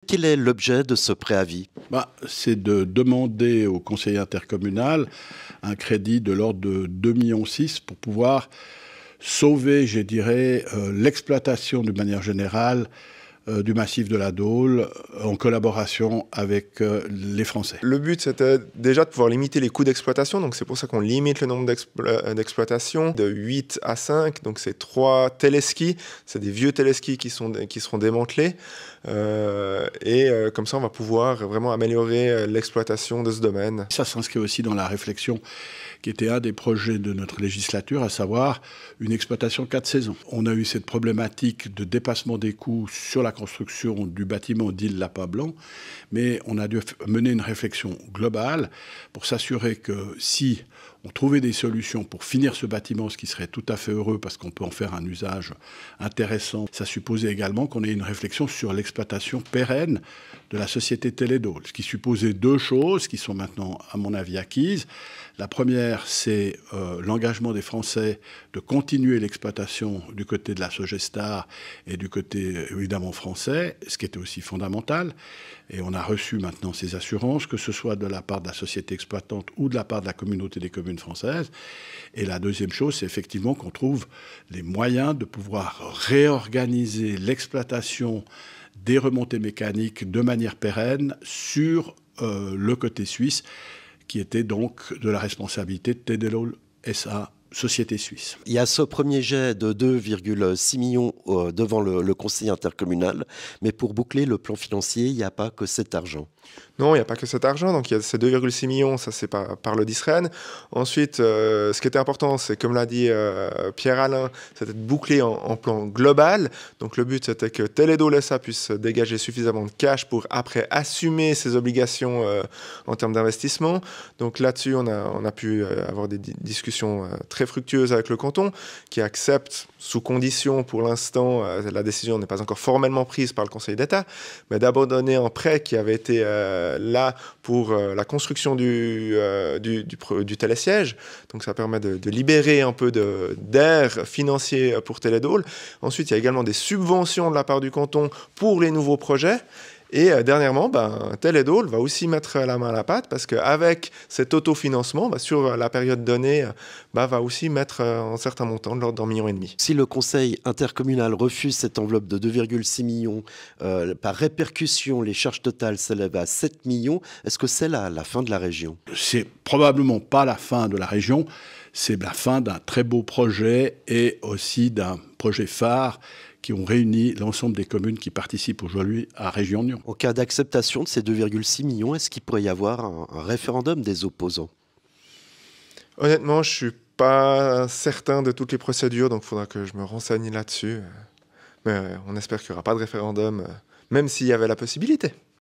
Quel est l'objet de ce préavis? C'est de demander au conseil intercommunal un crédit de l'ordre de 2,6 millions pour pouvoir sauver, je dirais, l'exploitation d'une manière générale du massif de la Dôle en collaboration avec les Français. Le but, c'était déjà de pouvoir limiter les coûts d'exploitation. Donc, c'est pour ça qu'on limite le nombre d'exploitations de 8 à 5. Donc, c'est 3 téléskis. C'est des vieux téléskis qui seront démantelés. Comme ça, on va pouvoir vraiment améliorer l'exploitation de ce domaine. Ça s'inscrit aussi dans la réflexion qui était un des projets de notre législature, à savoir une exploitation 4 saisons. On a eu cette problématique de dépassement des coûts sur la construction du bâtiment d'Île Lapin Blanc, mais on a dû mener une réflexion globale pour s'assurer que si on trouvait des solutions pour finir ce bâtiment, ce qui serait tout à fait heureux parce qu'on peut en faire un usage intéressant, ça supposait également qu'on ait une réflexion sur l'exploitation pérenne de la société Télédôle, ce qui supposait 2 choses qui sont maintenant, à mon avis, acquises. La première, c'est l'engagement des Français de continuer l'exploitation du côté de la Sogestar et du côté, évidemment, français, ce qui était aussi fondamental. Et on a reçu maintenant ces assurances, que ce soit de la part de la société exploitante ou de la part de la communauté des communes françaises. Et la deuxième chose, c'est effectivement qu'on trouve les moyens de pouvoir réorganiser l'exploitation des remontées mécaniques de manière pérenne sur le côté suisse, qui était donc de la responsabilité de Télédôle SA, société suisse. Il y a ce premier jet de 2,6 millions devant le conseil intercommunal, mais pour boucler le plan financier, il n'y a pas que cet argent. Non, il n'y a pas que cet argent. Donc, il y a ces 2,6 millions, ça c'est par le DISREN. Ensuite, ce qui était important, c'est, comme l'a dit Pierre-Alain, c'était de boucler en plan global. Donc, le but, c'était que Télédôle SA puisse dégager suffisamment de cash pour après assumer ses obligations en termes d'investissement. Donc, là-dessus, on a pu avoir des discussions très fructueuses avec le canton, qui accepte, sous condition pour l'instant, la décision n'est pas encore formellement prise par le Conseil d'État, mais d'abandonner un prêt qui avait été là pour la construction du télésiège. Donc ça permet de libérer un peu d'air financier pour Télédôle. Ensuite, il y a également des subventions de la part du canton pour les nouveaux projets. Et dernièrement, Télédôle va aussi mettre la main à la pâte parce qu'avec cet autofinancement, sur la période donnée, va aussi mettre un certain montant de l'ordre d'1,5 million. Si le conseil intercommunal refuse cette enveloppe de 2,6 millions, par répercussion, les charges totales s'élèvent à 7 millions. Est-ce que c'est la fin de la région? C'est probablement pas la fin de la région, c'est la fin d'un très beau projet et aussi d'un projet phare qui ont réuni l'ensemble des communes qui participent aujourd'hui à Région Nyon. En cas d'acceptation de ces 2,6 millions, est-ce qu'il pourrait y avoir un référendum des opposants? Honnêtement, je ne suis pas certain de toutes les procédures, donc il faudra que je me renseigne là-dessus. Mais on espère qu'il n'y aura pas de référendum, même s'il y avait la possibilité.